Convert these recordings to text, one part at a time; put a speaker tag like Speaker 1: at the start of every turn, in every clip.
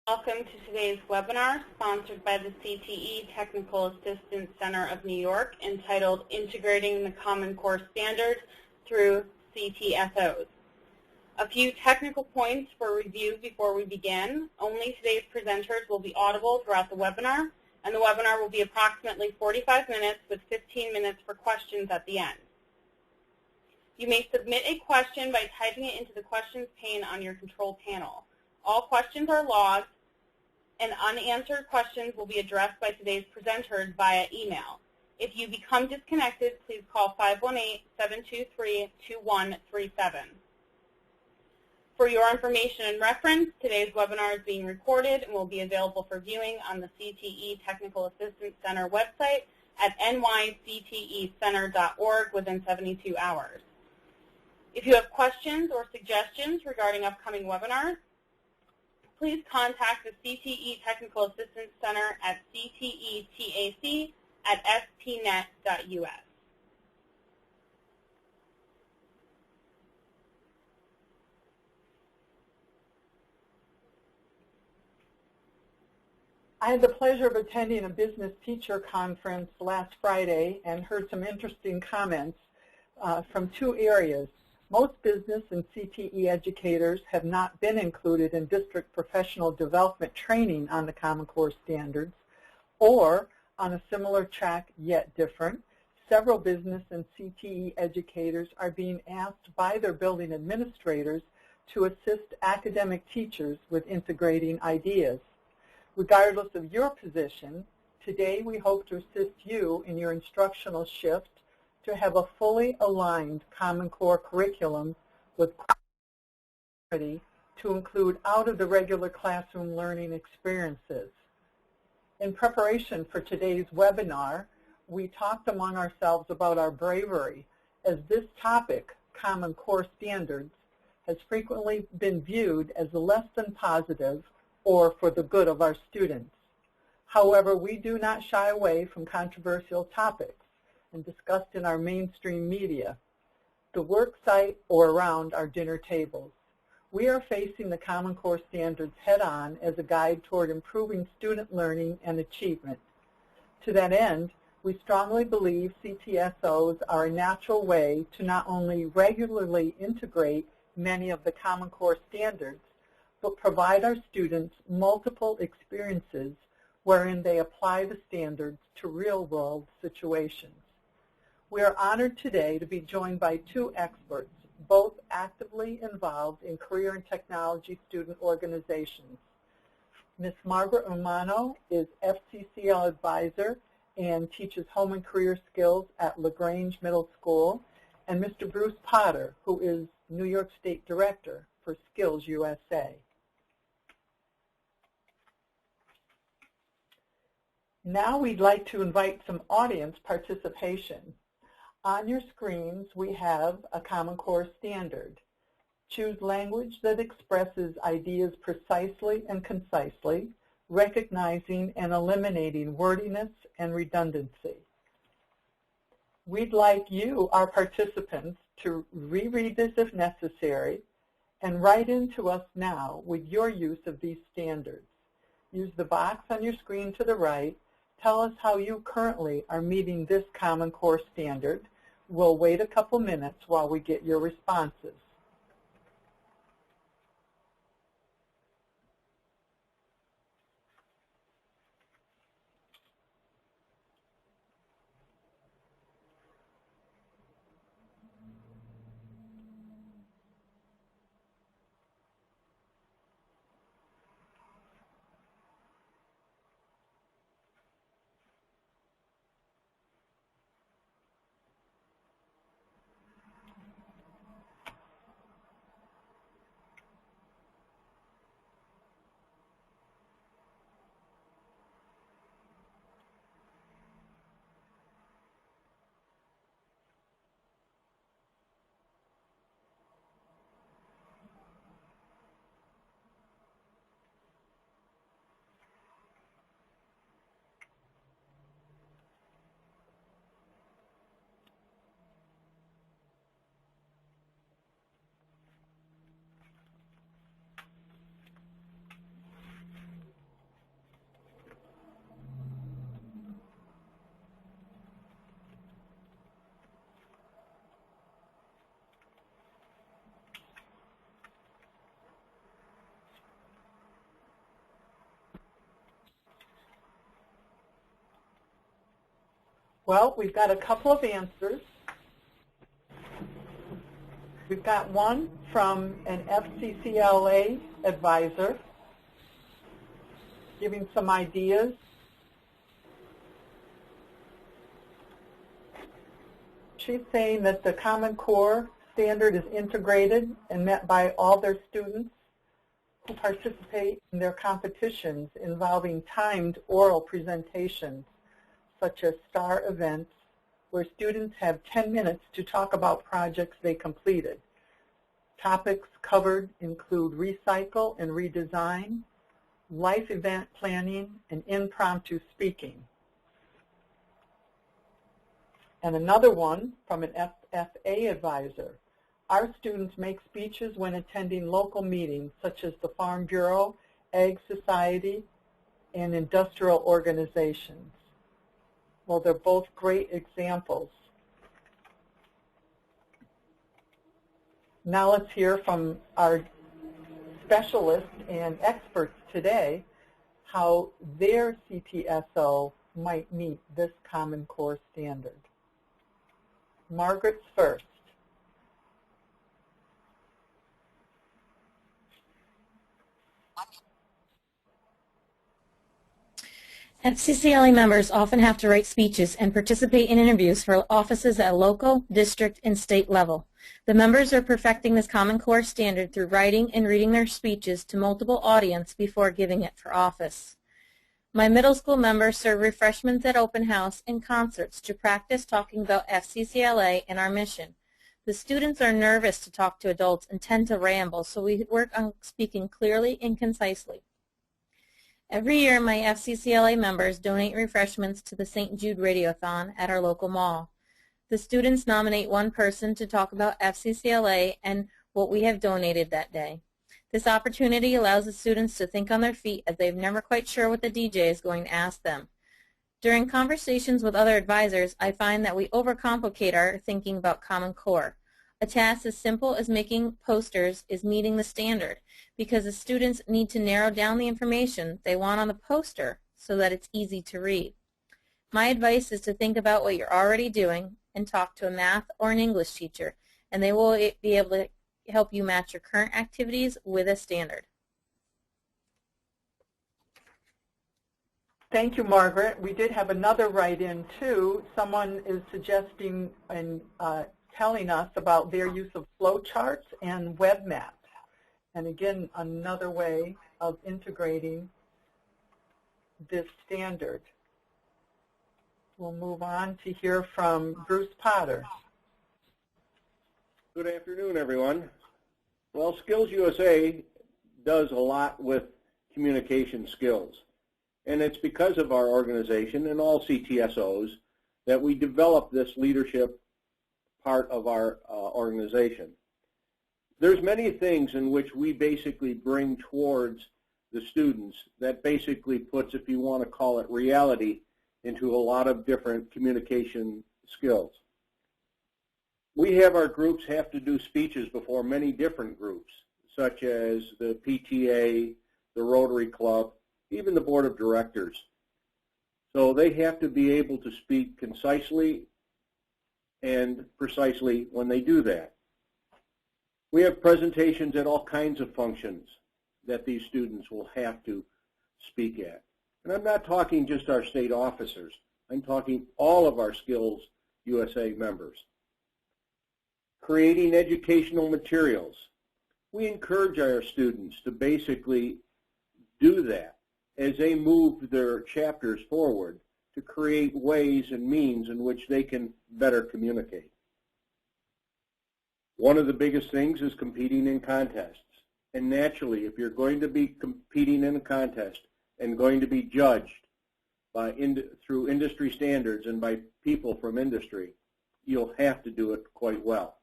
Speaker 1: Welcome to today's webinar sponsored by the CTE Technical Assistance Center of New York entitled Integrating the Common Core Standards through CTSOs. A few technical points for review before we begin. Only today's presenters will be audible throughout the webinar, and the webinar will be approximately 45 minutes with 15 minutes for questions at the end. You may submit a question by typing it into the questions pane on your control panel. All questions are logged, and unanswered questions will be addressed by today's presenters via email. If you become disconnected, please call 518-723-2137. For your information and reference, today's webinar is being recorded and will be available for viewing on the CTE Technical Assistance Center website at nyctecenter.org within 72 hours. If you have questions or suggestions regarding upcoming webinars, please contact the CTE Technical Assistance Center at ctetac@spnet.us.
Speaker 2: I had the pleasure of attending a business teacher conference last Friday and heard some interesting comments from two areas. Most business and CTE educators have not been included in district professional development training on the Common Core standards, or on a similar track yet different. Several business and CTE educators are being asked by their building administrators to assist academic teachers with integrating ideas. Regardless of your position, today we hope to assist you in your instructional shift to have a fully aligned Common Core curriculum with quality to include out of the regular classroom learning experiences. In preparation for today's webinar, we talked among ourselves about our bravery, as this topic, Common Core Standards, has frequently been viewed as less than positive or for the good of our students. However, we do not shy away from controversial topics and discussed in our mainstream media, the work site, or around our dinner tables. We are facing the Common Core Standards head-on as a guide toward improving student learning and achievement. To that end, we strongly believe CTSOs are a natural way to not only regularly integrate many of the Common Core Standards, but provide our students multiple experiences wherein they apply the standards to real-world situations. We are honored today to be joined by two experts, both actively involved in career and technology student organizations. Ms. Margaret Romano is FCCL advisor and teaches home and career skills at LaGrange Middle School, and Mr. Bruce Potter, who is New York State Director for Skills USA. Now we'd like to invite some audience participation. On your screens, we have a Common Core standard. Choose language that expresses ideas precisely and concisely, recognizing and eliminating wordiness and redundancy. We'd like you, our participants, to reread this if necessary and write into us now with your use of these standards. Use the box on your screen to the right. Tell us how you currently are meeting this Common Core standard. We'll wait a couple minutes while we get your responses. Well, we've got a couple of answers. We've got one from an FCCLA advisor giving some ideas. She's saying that the Common Core standard is integrated and met by all their students who participate in their competitions involving timed oral presentations, such as STAR events, where students have 10 minutes to talk about projects they completed. Topics covered include recycle and redesign, life event planning, and impromptu speaking. And another one from an FFA advisor. Our students make speeches when attending local meetings such as the Farm Bureau, Ag Society, and industrial organizations. Well, they're both great examples. Now let's hear from our specialists and experts today how their CTSO might meet this Common Core standard. Margaret's first.
Speaker 3: FCCLA members often have to write speeches and participate in interviews for offices at local, district, and state level. The members are perfecting this Common Core standard through writing and reading their speeches to multiple audience before giving it for office. My middle school members serve refreshments at open house and concerts to practice talking about FCCLA and our mission. The students are nervous to talk to adults and tend to ramble, so we work on speaking clearly and concisely. Every year, my FCCLA members donate refreshments to the St. Jude Radiothon at our local mall. The students nominate one person to talk about FCCLA and what we have donated that day. This opportunity allows the students to think on their feet as they're never quite sure what the DJ is going to ask them. During conversations with other advisors, I find that we overcomplicate our thinking about Common Core. A task as simple as making posters is meeting the standard because the students need to narrow down the information they want on the poster so that it's easy to read. My advice is to think about what you're already doing and talk to a math or an English teacher, and they will be able to help you match your current activities with a standard.
Speaker 2: Thank you, Margaret. We did have another write-in, too. Someone is suggesting and telling us about their use of flowcharts and web maps. And again, another way of integrating this standard. We'll move on to hear from Bruce Potter.
Speaker 4: Good afternoon, everyone. Well, Skills USA does a lot with communication skills. And it's because of our organization and all CTSOs that we develop this leadership part of our organization. There's many things in which we basically bring towards the students that basically puts, if you want to call it reality, into a lot of different communication skills. We have our groups have to do speeches before many different groups, such as the PTA, the Rotary Club, even the Board of Directors. So they have to be able to speak concisely and precisely when they do that. We have presentations at all kinds of functions that these students will have to speak at. And I'm not talking just our state officers. I'm talking all of our Skills USA members. Creating educational materials. We encourage our students to basically do that as they move their chapters forward to create ways and means in which they can better communicate. One of the biggest things is competing in contests. And naturally, if you're going to be competing in a contest and going to be judged by through industry standards and by people from industry, you'll have to do it quite well.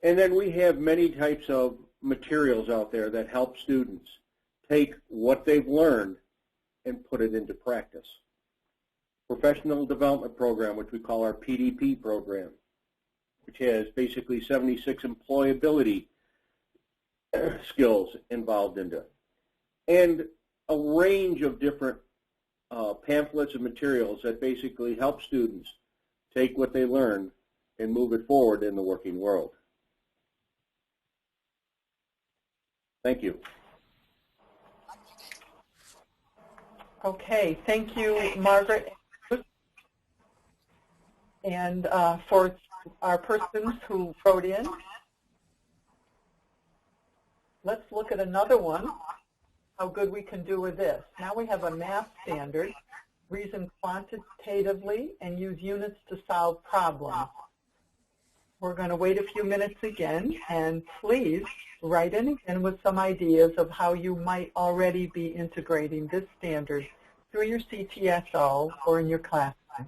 Speaker 4: And then we have many types of materials out there that help students take what they've learned and put it into practice. Professional Development Program, which we call our PDP program, which has basically 76 employability skills involved into it. And a range of different pamphlets and materials that basically help students take what they learn and move it forward in the working world. Thank you.
Speaker 2: Okay, thank you, Margaret. And for our persons who wrote in, let's look at another one, how good we can do with this. Now we have a math standard, reason quantitatively, and use units to solve problems. We're going to wait a few minutes again, and please write in again with some ideas of how you might already be integrating this standard through your CTSO or in your class time.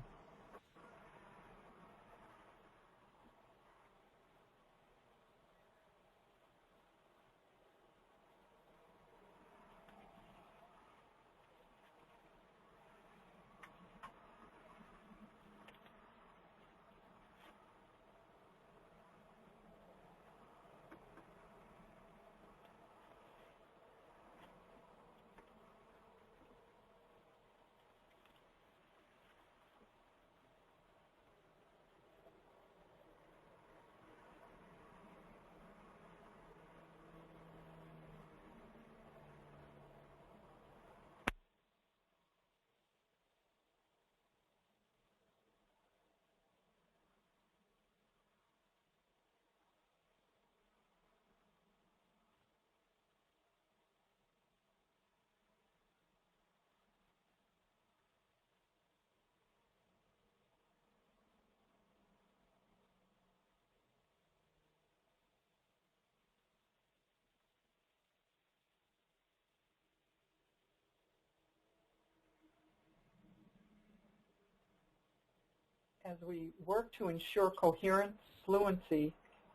Speaker 2: As we work to ensure coherence, fluency,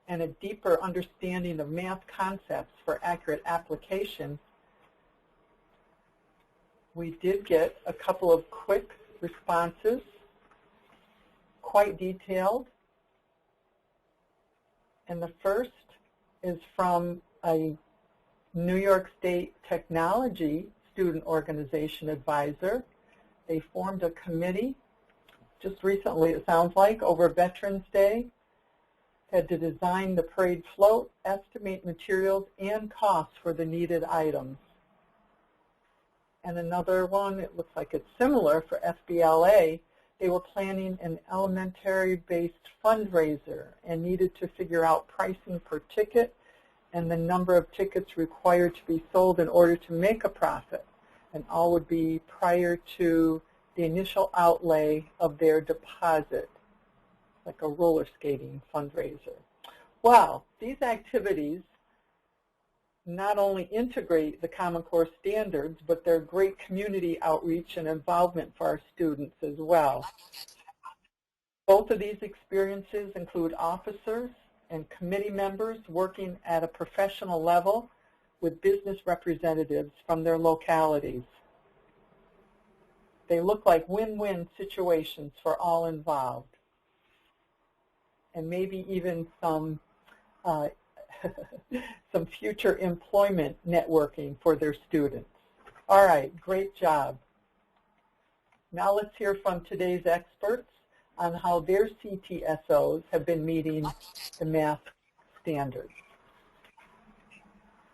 Speaker 2: and a deeper understanding of math concepts for accurate application, we did get a couple of quick responses, quite detailed. And the first is from a New York State Technology Student Organization advisor. They formed a committee just recently, it sounds like, over Veterans Day, had to design the parade float, estimate materials and costs for the needed items. And another one, it looks like it's similar for FBLA, they were planning an elementary-based fundraiser and needed to figure out pricing per ticket and the number of tickets required to be sold in order to make a profit. And all would be prior to the initial outlay of their deposit, like a roller skating fundraiser. Wow, these activities not only integrate the Common Core standards, but they're great community outreach and involvement for our students as well. Both of these experiences include officers and committee members working at a professional level with business representatives from their localities. They look like win-win situations for all involved, and maybe even some some future employment networking for their students. All right, great job. Now let's hear from today's experts on how their CTSOs have been meeting the math standards.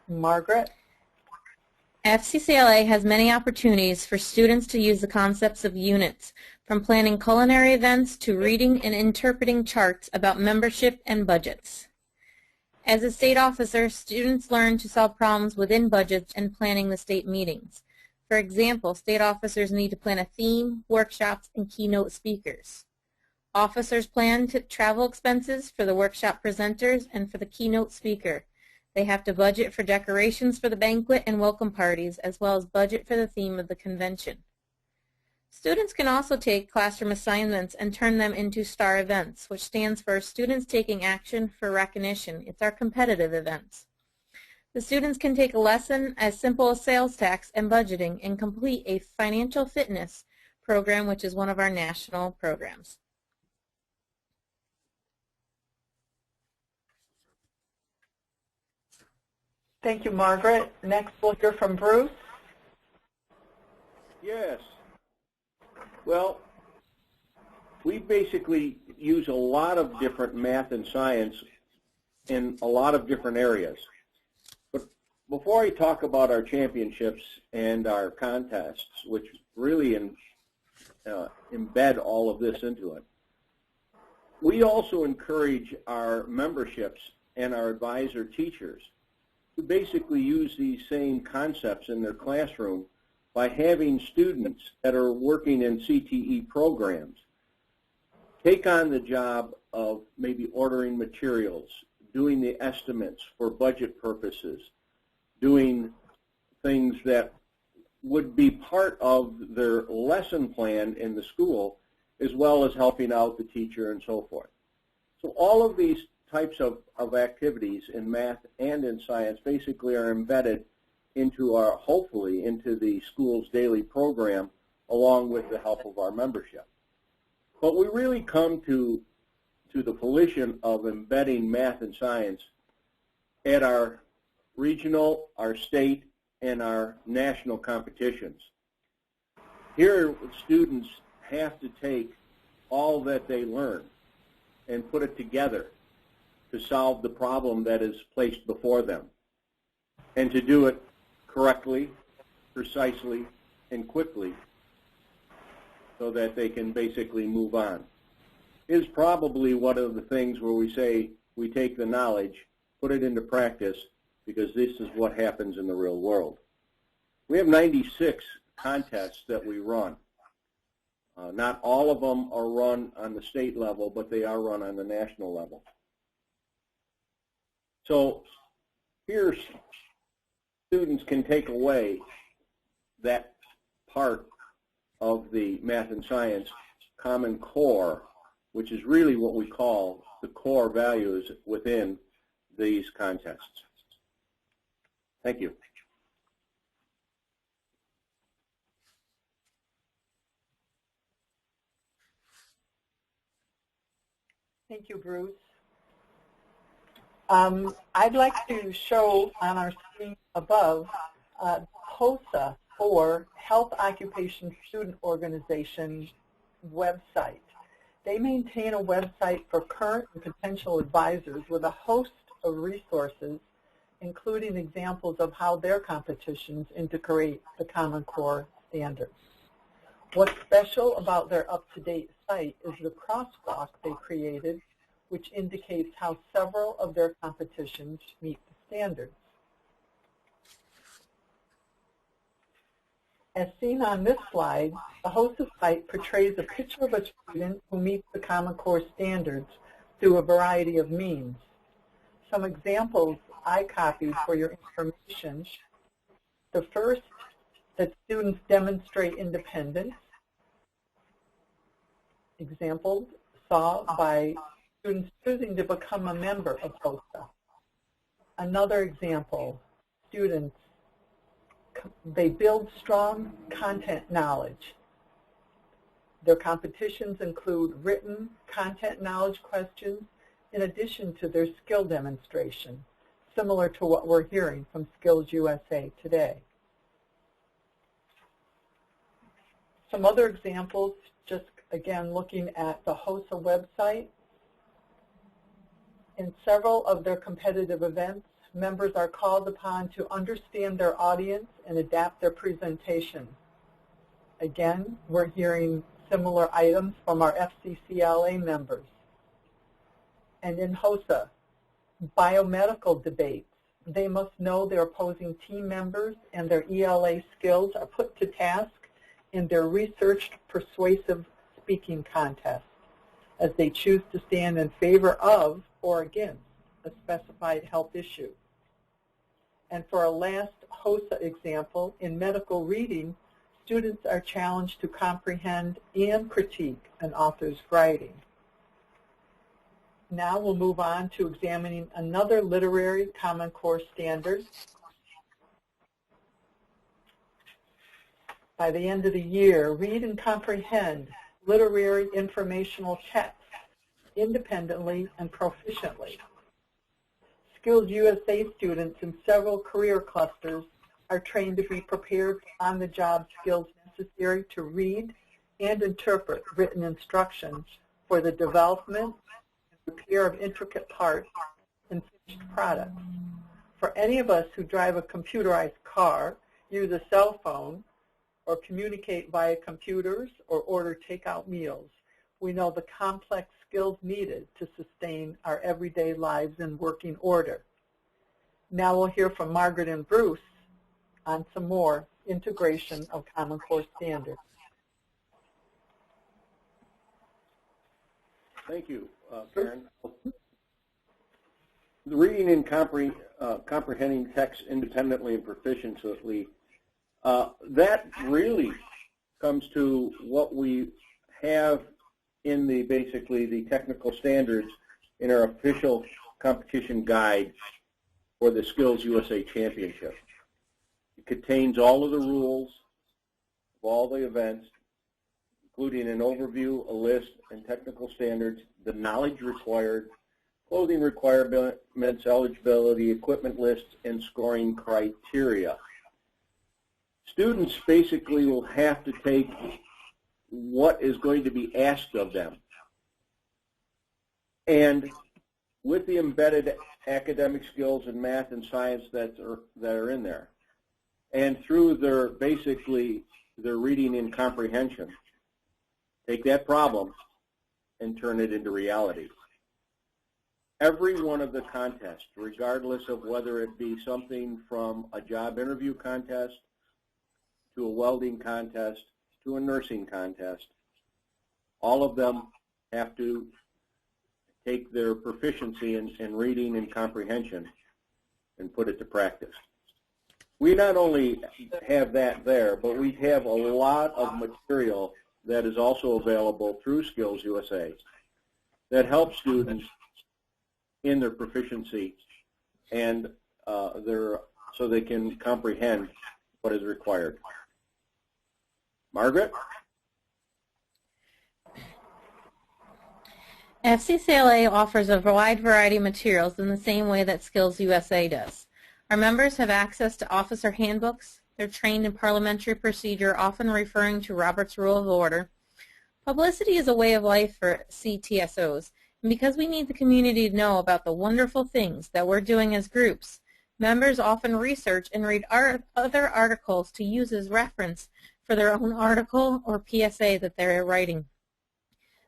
Speaker 2: Margaret?
Speaker 3: FCCLA has many opportunities for students to use the concepts of units, from planning culinary events to reading and interpreting charts about membership and budgets. As a state officer, students learn to solve problems within budgets and planning the state meetings. For example, state officers need to plan a theme, workshops, and keynote speakers. Officers plan travel expenses for the workshop presenters and for the keynote speaker. They have to budget for decorations for the banquet and welcome parties, as well as budget for the theme of the convention. Students can also take classroom assignments and turn them into STAR events, which stands for Students Taking Action for Recognition. It's our competitive events. The students can take a lesson as simple as sales tax and budgeting and complete a financial fitness program, which is one of our national programs.
Speaker 2: Thank you, Margaret. Next, we'll hear from Bruce.
Speaker 4: Yes. Well, we basically use a lot of different math and science in a lot of different areas. But before I talk about our championships and our contests, which really embed all of this into it, we also encourage our memberships and our advisor teachers to basically use these same concepts in their classroom by having students that are working in CTE programs take on the job of maybe ordering materials, doing the estimates for budget purposes, doing things that would be part of their lesson plan in the school, as well as helping out the teacher and so forth. So all of these types of activities in math and in science basically are embedded into our, hopefully, into the school's daily program along with the help of our membership. But we really come to the fruition of embedding math and science at our regional, our state, and our national competitions. Here, students have to take all that they learn and put it together to solve the problem that is placed before them, and to do it correctly, precisely, and quickly so that they can basically move on. Is probably one of the things where we say we take the knowledge, put it into practice, because this is what happens in the real world. We have 96 contests that we run. Not all of them are run on the state level, but they are run on the national level. So here, students can take away that part of the math and science common core, which is really what we call the core values within these contests. Thank you.
Speaker 2: Thank you, Bruce. I'd like to show on our screen above HOSA, or Health Occupation Student Organization website. They maintain a website for current and potential advisors with a host of resources, including examples of how their competitions integrate the Common Core standards. What's special about their up-to-date site is the crosswalk they created, which indicates how several of their competitions meet the standards. As seen on this slide, the HOSA site portrays a picture of a student who meets the Common Core standards through a variety of means. Some examples I copied for your information. The first, that students demonstrate independence. Example saw by students choosing to become a member of HOSA. Another example, students, they build strong content knowledge. Their competitions include written content knowledge questions in addition to their skill demonstration, similar to what we're hearing from Skills USA today. Some other examples, just again looking at the HOSA website. In several of their competitive events, members are called upon to understand their audience and adapt their presentation. Again, we're hearing similar items from our FCCLA members. And in HOSA, biomedical debates. They must know their opposing team members and their ELA skills are put to task in their researched persuasive speaking contest as they choose to stand in favor of or against a specified health issue. And for our last HOSA example, in medical reading, students are challenged to comprehend and critique an author's writing. Now we'll move on to examining another literary Common Core standard. By the end of the year, read and comprehend literary informational texts independently and proficiently. Skills USA students in several career clusters are trained to be prepared for on-the-job skills necessary to read and interpret written instructions for the development and repair of intricate parts and finished products. For any of us who drive a computerized car, use a cell phone, or communicate via computers or order takeout meals, we know the complex skills needed to sustain our everyday lives in working order. Now we'll hear from Margaret and Bruce on some more integration of Common Core standards.
Speaker 4: Thank you, Karen. The reading and comprehending text independently and proficiently, that really comes to what we have in the basically the technical standards in our official competition guide for the Skills USA Championship. It contains all of the rules of all the events, including an overview, a list, and technical standards, the knowledge required, clothing requirements, eligibility, equipment lists, and scoring criteria. Students basically will have to take what is going to be asked of them. And with the embedded academic skills in math and science that are in there, and through their basically their reading and comprehension, take that problem and turn it into reality. Every one of the contests, regardless of whether it be something from a job interview contest to a welding contest to a nursing contest, all of them have to take their proficiency in reading and comprehension and put it to practice. We not only have that there, but we have a lot of material that is also available through Skills USA that helps students in their proficiency and so they can comprehend what is required. Margaret?
Speaker 3: FCCLA offers a wide variety of materials in the same way that Skills USA does. Our members have access to officer handbooks. They're trained in parliamentary procedure, often referring to Robert's Rule of Order. Publicity is a way of life for CTSOs, and because we need the community to know about the wonderful things that we're doing as groups, members often research and read other articles to use as reference for their own article or PSA that they're writing.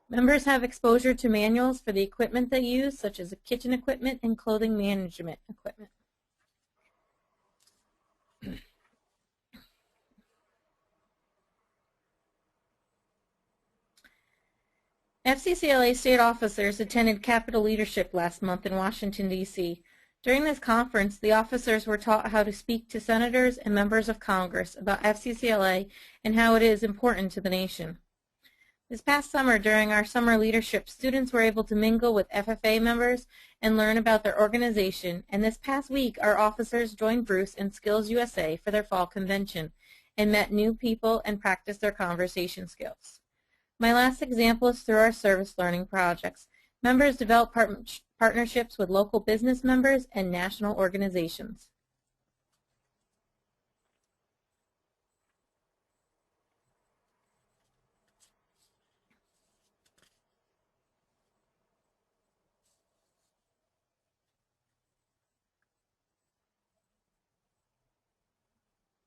Speaker 3: Members have exposure to manuals for the equipment they use, such as kitchen equipment and clothing management equipment. FCCLA state officers attended Capitol Leadership last month in Washington, D.C. During this conference, the officers were taught how to speak to senators and members of Congress about FCCLA and how it is important to the nation. This past summer, during our summer leadership, students were able to mingle with FFA members and learn about their organization, and this past week, our officers joined Bruce and Skills USA for their fall convention and met new people and practiced their conversation skills. My last example is through our service learning projects. Members develop partnerships with local business members and national organizations.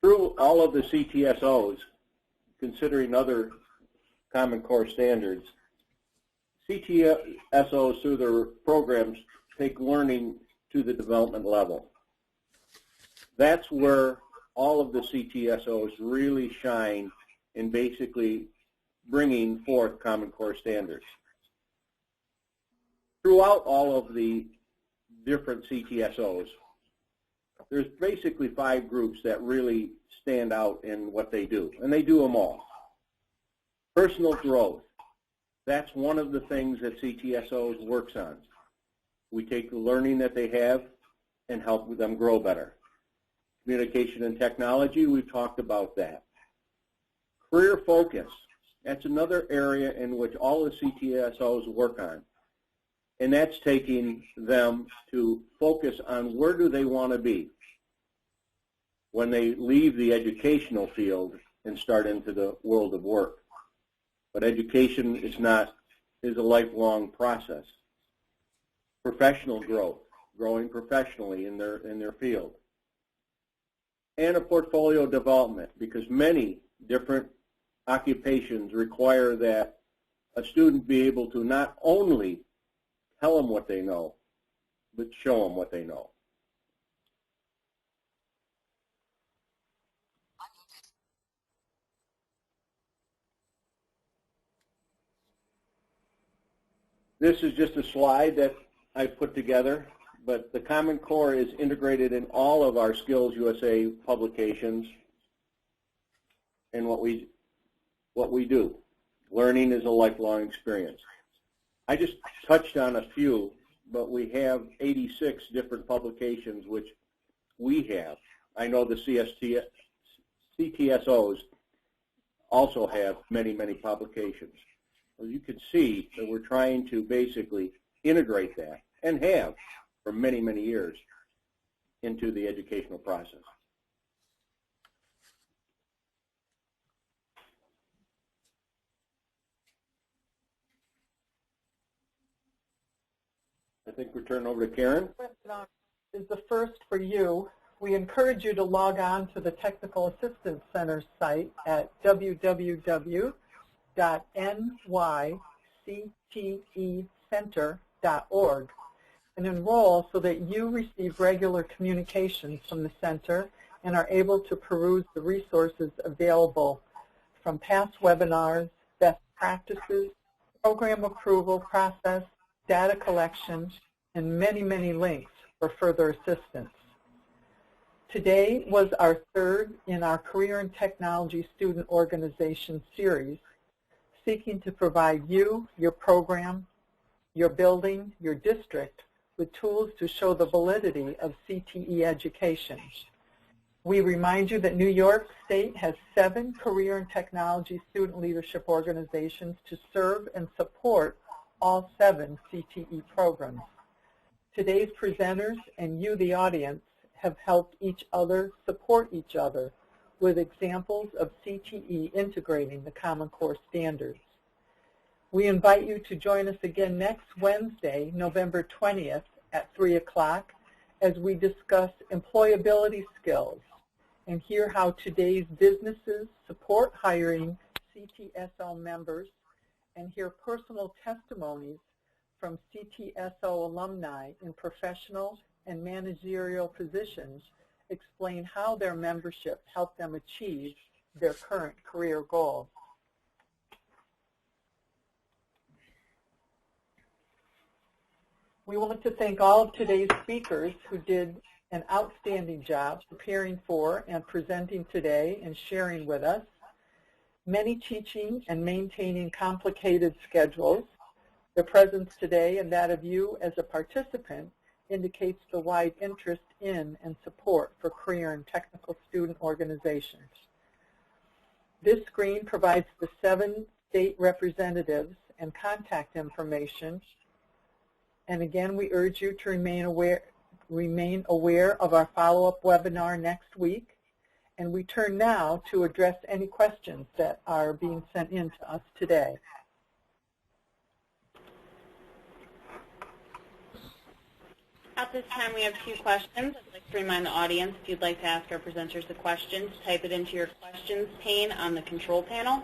Speaker 4: Through all of the CTSOs, considering other Common Core standards, CTSOs through their programs take learning to the development level. That's where all of the CTSOs really shine in basically bringing forth Common Core standards. Throughout all of the different CTSOs, there's basically 5 groups that really stand out in what they do, and they do them all. Personal growth, that's one of the things that CTSOs works on. We take the learning that they have and help them grow better. Communication and technology, we've talked about that. Career focus, that's another area in which all the CTSOs work on. And that's taking them to focus on where do they want to be when they leave the educational field and start into the world of work. But education is a lifelong process. Professional growth, growing professionally in their field. And a portfolio development, because many different occupations require that a student be able to not only tell them what they know, but show them what they know. This is just a slide that I put together, but the Common Core is integrated in all of our Skills USA publications and what we do. Learning is a lifelong experience. I just touched on a few, but we have 86 different publications which we have. I know the CTSOs also have many, many publications. As you can see, that we're trying to basically integrate that, and have for many, many years, into the educational process. I think we're turning over to Karen.
Speaker 2: Is the first for you. We encourage you to log on to the Technical Assistance Center site at www.nyctecenter.org and enroll so that you receive regular communications from the center and are able to peruse the resources available from past webinars, best practices, program approval process, data collection, and many, many links for further assistance. Today was our third in our Career and Technology Student Organization series, seeking to provide you, your program, your building, your district with tools to show the validity of CTE education. We remind you that New York State has 7 career and technology student leadership organizations to serve and support all 7 CTE programs. Today's presenters and you, the audience, have helped each other support each other with examples of CTE integrating the Common Core standards. We invite you to join us again next Wednesday, November 20th at 3 o'clock as we discuss employability skills and hear how today's businesses support hiring CTSO members and hear personal testimonies from CTSO alumni in professional and managerial positions explain how their membership helped them achieve their current career goals. We want to thank all of today's speakers who did an outstanding job preparing for and presenting today and sharing with us. Many teaching and maintaining complicated schedules. Their presence today and that of you as a participant indicates the wide interest in and support for career and technical student organizations. This screen provides the 7 state representatives and contact information. And again, we urge you to remain aware of our follow-up webinar next week. And we turn now to address any questions that are being sent in to us today.
Speaker 1: At this time, we have 2 questions. I'd like to remind the audience, if you'd like to ask our presenters a question, to type it into your questions pane on the control panel.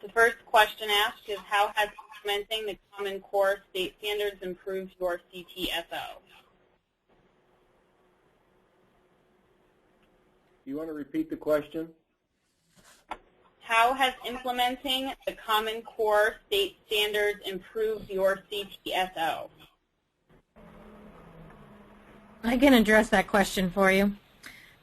Speaker 1: The first question asked is, how has implementing the Common Core state standards improved your CTSO?
Speaker 4: You want to repeat the question?
Speaker 1: How has implementing the Common Core state standards improved your CTSO?
Speaker 3: I can address that question for you.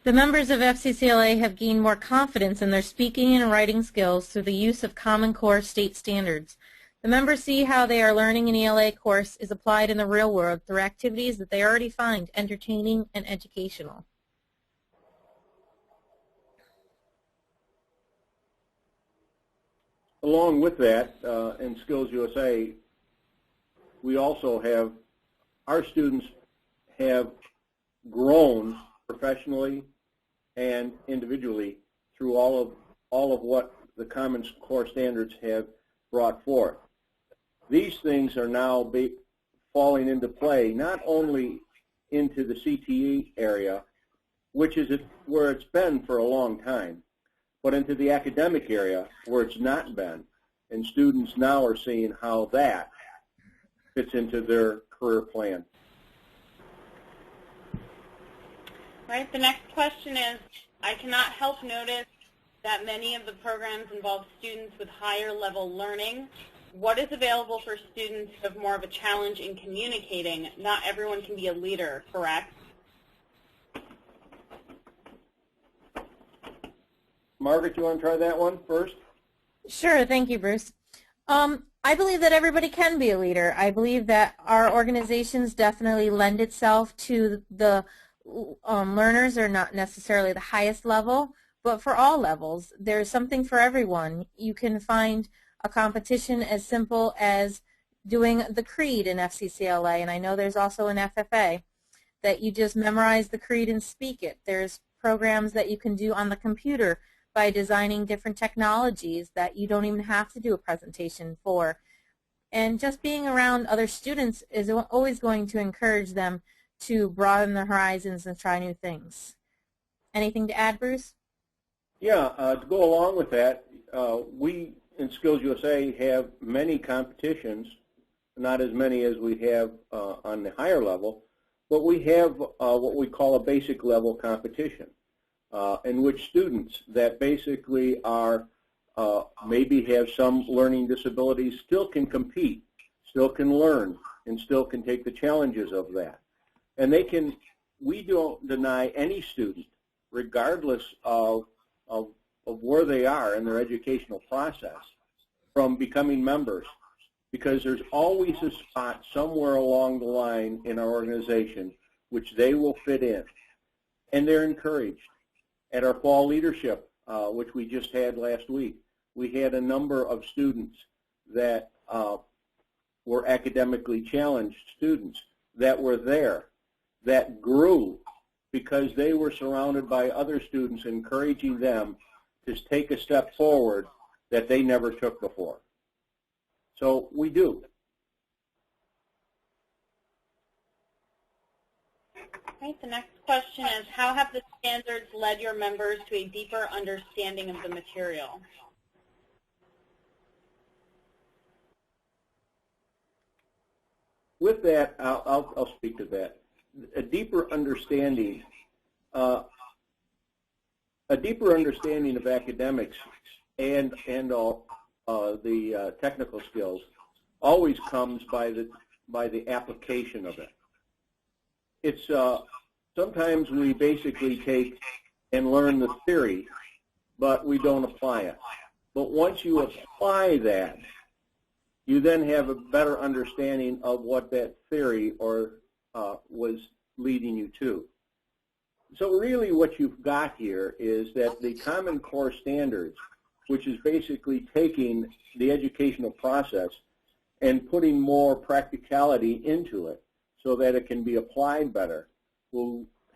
Speaker 3: The members of FCCLA have gained more confidence in their speaking and writing skills through the use of Common Core state standards. The members see how they are learning an ELA course is applied in the real world through activities that they already find entertaining and educational.
Speaker 4: Along with that, in Skills USA, we also have, our students have grown professionally and individually through all of what the Common Core Standards have brought forth. These things are now falling into play, not only into the CTE area, which is where it's been for a long time, but into the academic area where it's not been. And students now are seeing how that fits into their career plan.
Speaker 1: All right, the next question is, I cannot help notice that many of the programs involve students with higher level learning. What is available for students who have more of a challenge in communicating? Not everyone can be a leader, correct?
Speaker 4: Margaret, you want to try that one first?
Speaker 3: Sure, thank you, Bruce. I believe that everybody can be a leader. I believe that our organizations definitely lend itself to the learners are not necessarily the highest level, but for all levels, there's something for everyone. You can find a competition as simple as doing the creed in FCCLA, and I know there's also an FFA, that you just memorize the creed and speak it. There's programs that you can do on the computer by designing different technologies that you don't even have to do a presentation for. And just being around other students is always going to encourage them to broaden their horizons and try new things. Anything to add, Bruce?
Speaker 4: Yeah, to go along with that, we in Skills USA have many competitions, not as many as we have on the higher level, but we have what we call a basic level competition, in which students that basically are maybe have some learning disabilities still can compete, still can learn, and still can take the challenges of that. And we don't deny any student, regardless of where they are in their educational process, from becoming members, because there's always a spot somewhere along the line in our organization which they will fit in, and they're encouraged. At our fall leadership, which we just had last week, we had a number of students that were academically challenged students that were there, that grew because they were surrounded by other students encouraging them to take a step forward that they never took before. So we do.
Speaker 1: Okay, the next question is, how have the standards led your members to a deeper understanding of the material?
Speaker 4: With that, I'll speak to that. A deeper understanding of academics and all the technical skills always comes by the application of it. It's sometimes we basically take and learn the theory, but we don't apply it. But once you apply that, you then have a better understanding of what that theory was leading you to. So really what you've got here is that the Common Core Standards, which is basically taking the educational process and putting more practicality into it so that it can be applied better,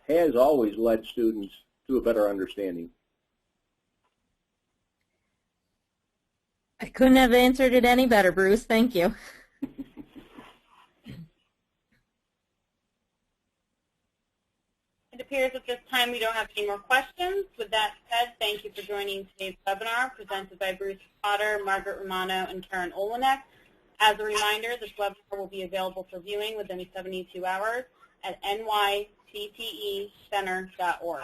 Speaker 4: has always led students to a better understanding.
Speaker 3: I couldn't have answered it any better, Bruce. Thank you.
Speaker 1: It appears at this time we don't have any more questions. With that said, thank you for joining today's webinar presented by Bruce Potter, Margaret Romano, and Karen Olenek. As a reminder, this webinar will be available for viewing within 72 hours at nyctecenter.org.